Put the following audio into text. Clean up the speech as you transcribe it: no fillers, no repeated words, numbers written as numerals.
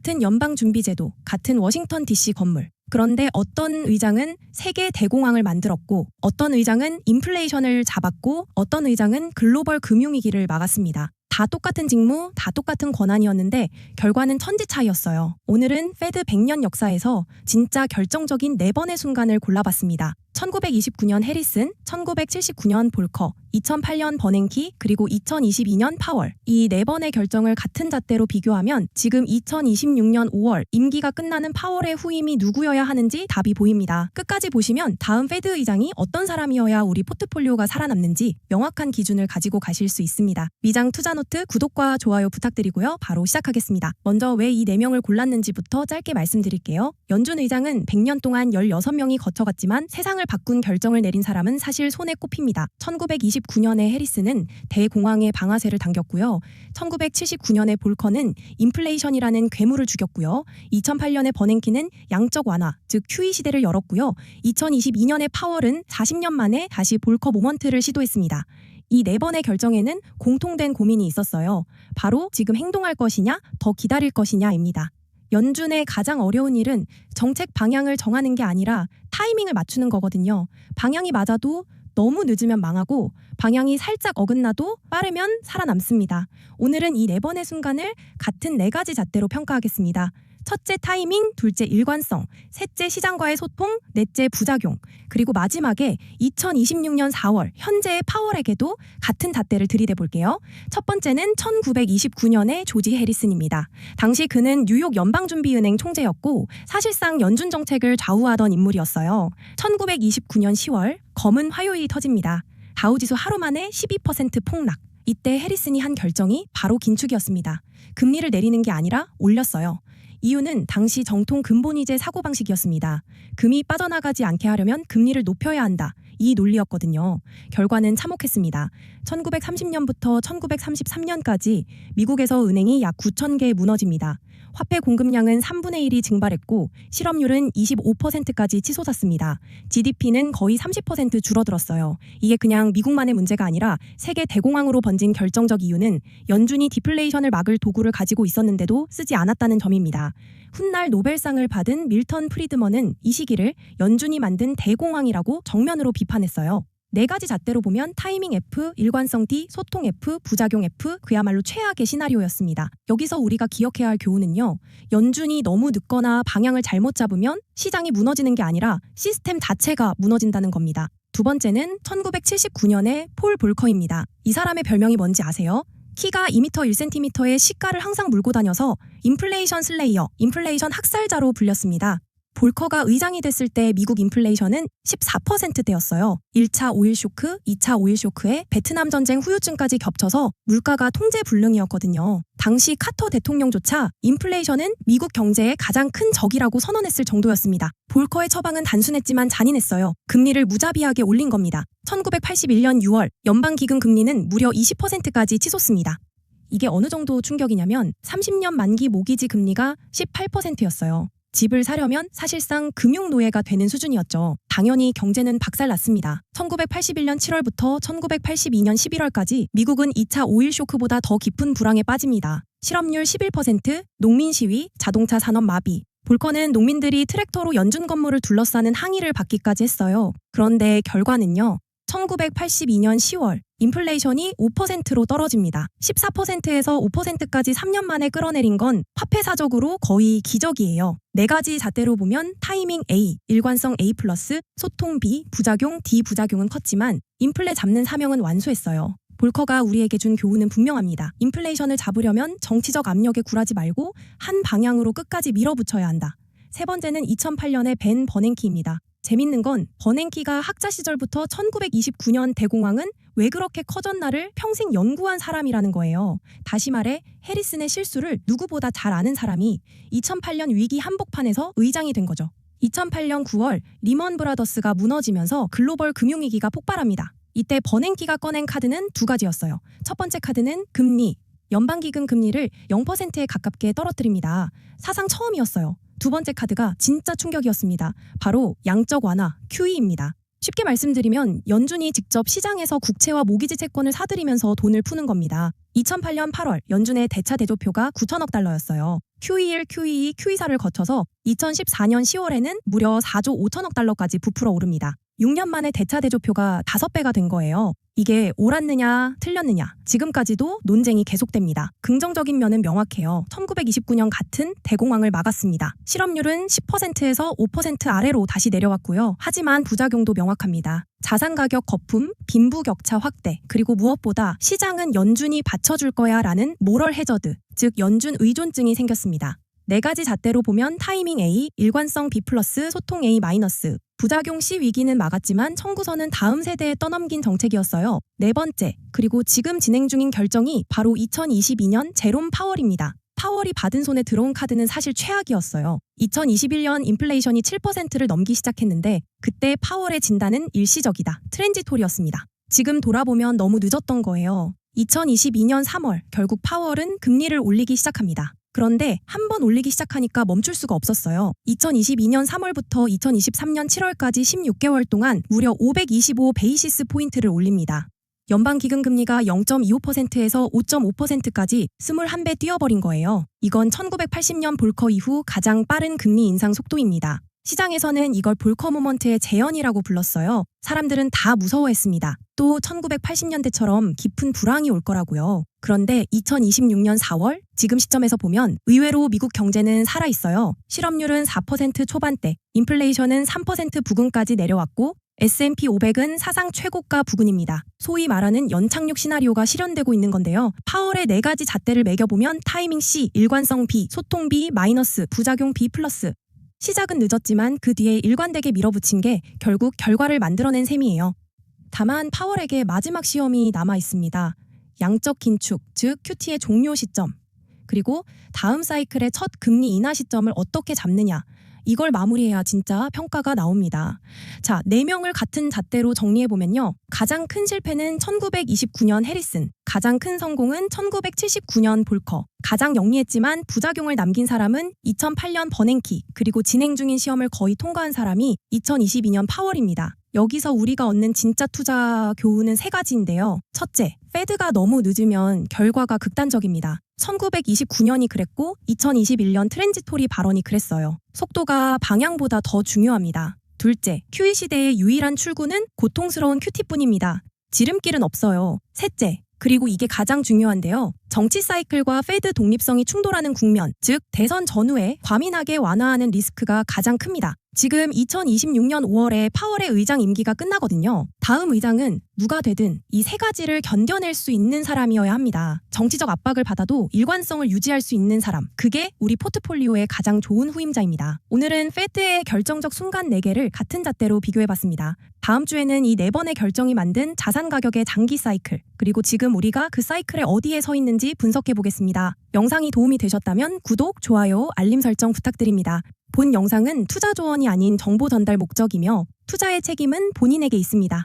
같은 연방준비제도, 같은 워싱턴 DC 건물. 그런데 어떤 의장은 세계 대공황을 만들었고 어떤 의장은 인플레이션을 잡았고 어떤 의장은 글로벌 금융위기를 막았습니다. 다 똑같은 직무, 다 똑같은 권한이었는데 결과는 천지 차이였어요. 오늘은 페드 100년 역사에서 진짜 결정적인 4번의 순간을 골라봤습니다. 1929년 해리슨, 1979년 볼커, 2008년 버냉키, 그리고 2022년 파월. 이 4번의 결정을 같은 잣대로 비교하면 지금 2026년 5월 임기가 끝나는 파월의 후임이 누구여야 하는지 답이 보입니다. 끝까지 보시면 다음 페드 의장이 어떤 사람이어야 우리 포트폴리오가 살아남는지 명확한 기준을 가지고 가실 수 있습니다. 위장 투자노트 구독과 좋아요 부탁드리고요. 바로 시작하겠습니다. 먼저 왜 이 4명을 골랐는지부터 짧게 말씀드릴게요. 연준 의장은 100년 동안 16명이 거쳐갔지만 세상을 바꾼 결정을 내린 사람은 사실 손에 꼽힙니다. 1929년에 해리스는 대공황의 방아쇠를 당겼고요. 1979년에 볼커는 인플레이션이라는 괴물을 죽였고요. 2008년에 버냉키는 양적 완화, 즉 QE 시대를 열었고요. 2022년에 파월은 40년 만에 다시 볼커 모먼트를 시도했습니다. 이 4번의 결정에는 공통된 고민이 있었어요. 바로 지금 행동할 것이냐, 더 기다릴 것이냐입니다. 연준의 가장 어려운 일은 정책 방향을 정하는 게 아니라 타이밍을 맞추는 거거든요. 방향이 맞아도 너무 늦으면 망하고 방향이 살짝 어긋나도 빠르면 살아남습니다. 오늘은 이 4번의 순간을 같은 4가지 잣대로 평가하겠습니다. 첫째 타이밍, 둘째 일관성, 셋째 시장과의 소통, 넷째 부작용, 그리고 마지막에 2026년 4월 현재의 파월에게도 같은 잣대를 들이대볼게요. 첫 번째는 1929년의 조지 해리슨입니다. 당시 그는 뉴욕 연방준비은행 총재였고 사실상 연준 정책을 좌우하던 인물이었어요. 1929년 10월 검은 화요일이 터집니다. 다우지수 하루 만에 12% 폭락. 이때 해리슨이 한 결정이 바로 긴축이었습니다. 금리를 내리는 게 아니라 올렸어요. 이유는 당시 정통 근본이제 사고방식이었습니다. 금이 빠져나가지 않게 하려면 금리를 높여야 한다. 이 논리였거든요. 결과는 참혹했습니다. 1930년부터 1933년까지 미국에서 은행이 약 9,000개 무너집니다. 화폐 공급량은 3분의 1이 증발했고 실업률은 25%까지 치솟았습니다. GDP는 거의 30% 줄어들었어요. 이게 그냥 미국만의 문제가 아니라 세계 대공황으로 번진 결정적 이유는 연준이 디플레이션을 막을 도구를 가지고 있었는데도 쓰지 않았다는 점입니다. 훗날 노벨상을 받은 밀턴 프리드먼은 이 시기를 연준이 만든 대공황이라고 정면으로 비판했어요. 4가지 잣대로 보면 타이밍 F, 일관성 D, 소통 F, 부작용 F, 그야말로 최악의 시나리오였습니다. 여기서 우리가 기억해야 할 교훈은요. 연준이 너무 늦거나 방향을 잘못 잡으면 시장이 무너지는 게 아니라 시스템 자체가 무너진다는 겁니다. 두 번째는 1979년의 폴 볼커입니다. 이 사람의 별명이 뭔지 아세요? 키가 2m 1cm의 시가를 항상 물고 다녀서 인플레이션 슬레이어, 인플레이션 학살자로 불렸습니다. 볼커가 의장이 됐을 때 미국 인플레이션은 14%대였어요. 1차 오일 쇼크, 2차 오일 쇼크에 베트남 전쟁 후유증까지 겹쳐서 물가가 통제불능이었거든요. 당시 카터 대통령조차 인플레이션은 미국 경제의 가장 큰 적이라고 선언했을 정도였습니다. 볼커의 처방은 단순했지만 잔인했어요. 금리를 무자비하게 올린 겁니다. 1981년 6월 연방기금 금리는 무려 20%까지 치솟습니다. 이게 어느 정도 충격이냐면 30년 만기 모기지 금리가 18%였어요. 집을 사려면 사실상 금융노예가 되는 수준이었죠. 당연히 경제는 박살났습니다. 1981년 7월부터 1982년 11월까지 미국은 2차 오일 쇼크보다 더 깊은 불황에 빠집니다. 실업률 11%, 농민 시위, 자동차 산업 마비. 볼커는 농민들이 트랙터로 연준 건물을 둘러싸는 항의를 받기까지 했어요. 그런데 결과는요. 1982년 10월 인플레이션이 5%로 떨어집니다. 14%에서 5%까지 3년 만에 끌어내린 건 화폐사적으로 거의 기적이에요. 4가지 잣대로 보면 타이밍 A, 일관성 A+, 소통 B, 부작용 D 부작용은 컸지만 인플레 잡는 사명은 완수했어요. 볼커가 우리에게 준 교훈은 분명합니다. 인플레이션을 잡으려면 정치적 압력에 굴하지 말고 한 방향으로 끝까지 밀어붙여야 한다. 세 번째는 2008년의 벤 버냉키입니다. 재밌는 건 버냉키가 학자 시절부터 1929년 대공황은 왜 그렇게 커졌나를 평생 연구한 사람이라는 거예요. 다시 말해 해리슨의 실수를 누구보다 잘 아는 사람이 2008년 위기 한복판에서 의장이 된 거죠. 2008년 9월 리먼 브라더스가 무너지면서 글로벌 금융위기가 폭발합니다. 이때 버냉키가 꺼낸 카드는 2가지였어요. 첫 번째 카드는 금리, 연방기금 금리를 0%에 가깝게 떨어뜨립니다. 사상 처음이었어요. 두 번째 카드가 진짜 충격이었습니다. 바로 양적 완화, QE입니다. 쉽게 말씀드리면 연준이 직접 시장에서 국채와 모기지 채권을 사들이면서 돈을 푸는 겁니다. 2008년 8월 연준의 대차 대조표가 9천억 달러였어요. QE1, QE2, QE4를 거쳐서 2014년 10월에는 무려 4조 5천억 달러까지 부풀어 오릅니다. 6년 만에 대차대조표가 5배가 된 거예요. 이게 옳았느냐 틀렸느냐 지금까지도 논쟁이 계속됩니다. 긍정적인 면은 명확해요. 1929년 같은 대공황을 막았습니다. 실업률은 10%에서 5% 아래로 다시 내려왔고요. 하지만 부작용도 명확합니다. 자산가격 거품, 빈부격차 확대, 그리고 무엇보다 시장은 연준이 받쳐줄 거야 라는 모럴 해저드, 즉 연준 의존증이 생겼습니다. 4가지 잣대로 보면 타이밍 A, 일관성 B+, 소통 A-, 부작용 C 위기는 막았지만 청구서는 다음 세대에 떠넘긴 정책이었어요. 4번째, 그리고 지금 진행 중인 결정이 바로 2022년 제롬 파월입니다. 파월이 받은 손에 들어온 카드는 사실 최악이었어요. 2021년 인플레이션이 7%를 넘기 시작했는데 그때 파월의 진단은 일시적이다, 트랜지토리였습니다. 지금 돌아보면 너무 늦었던 거예요. 2022년 3월 결국 파월은 금리를 올리기 시작합니다. 그런데 한 번 올리기 시작하니까 멈출 수가 없었어요. 2022년 3월부터 2023년 7월까지 16개월 동안 무려 525 베이시스 포인트를 올립니다. 연방기금금리가 0.25%에서 5.5%까지 21배 뛰어버린 거예요. 이건 1980년 볼커 이후 가장 빠른 금리 인상 속도입니다. 시장에서는 이걸 볼커 모먼트의 재현이라고 불렀어요. 사람들은 다 무서워했습니다. 또 1980년대처럼 깊은 불황이 올 거라고요. 그런데 2026년 4월 지금 시점에서 보면 의외로 미국 경제는 살아있어요. 실업률은 4% 초반대, 인플레이션은 3% 부근까지 내려왔고 S&P 500은 사상 최고가 부근입니다. 소위 말하는 연착륙 시나리오가 실현되고 있는 건데요. 파월의 4가지 잣대를 매겨보면 타이밍 C, 일관성 B, 소통 B-, 부작용 B+. 시작은 늦었지만 그 뒤에 일관되게 밀어붙인 게 결국 결과를 만들어낸 셈이에요. 다만 파월에게 마지막 시험이 남아 있습니다. 양적 긴축, 즉 QT의 종료 시점, 그리고 다음 사이클의 첫 금리 인하 시점을 어떻게 잡느냐, 이걸 마무리해야 진짜 평가가 나옵니다. 자, 4명을 같은 잣대로 정리해보면요. 가장 큰 실패는 1929년 해리슨, 가장 큰 성공은 1979년 볼커, 가장 영리했지만 부작용을 남긴 사람은 2008년 버냉키, 그리고 진행 중인 시험을 거의 통과한 사람이 2022년 파월입니다. 여기서 우리가 얻는 진짜 투자 교훈은 3가지인데요. 첫째, 페드가 너무 늦으면 결과가 극단적입니다. 1929년이 그랬고 2021년 트랜지토리 발언이 그랬어요. 속도가 방향보다 더 중요합니다. 둘째, QE 시대의 유일한 출구는 고통스러운 큐티뿐입니다. 지름길은 없어요. 셋째, 그리고 이게 가장 중요한데요. 정치 사이클과 페드 독립성이 충돌하는 국면, 즉 대선 전후에 과민하게 완화하는 리스크가 가장 큽니다. 지금 2026년 5월에 파월의 의장 임기가 끝나거든요. 다음 의장은 누가 되든 이 3가지를 견뎌낼 수 있는 사람이어야 합니다. 정치적 압박을 받아도 일관성을 유지할 수 있는 사람. 그게 우리 포트폴리오의 가장 좋은 후임자입니다. 오늘은 페드의 결정적 순간 4개를 같은 잣대로 비교해봤습니다. 다음 주에는 이 4번의 결정이 만든 자산 가격의 장기 사이클, 그리고 지금 우리가 그 사이클에 어디에 서 있는지 분석해보겠습니다. 영상이 도움이 되셨다면 구독, 좋아요, 알림 설정 부탁드립니다. 본 영상은 투자 조언이 아닌 정보 전달 목적이며 투자의 책임은 본인에게 있습니다.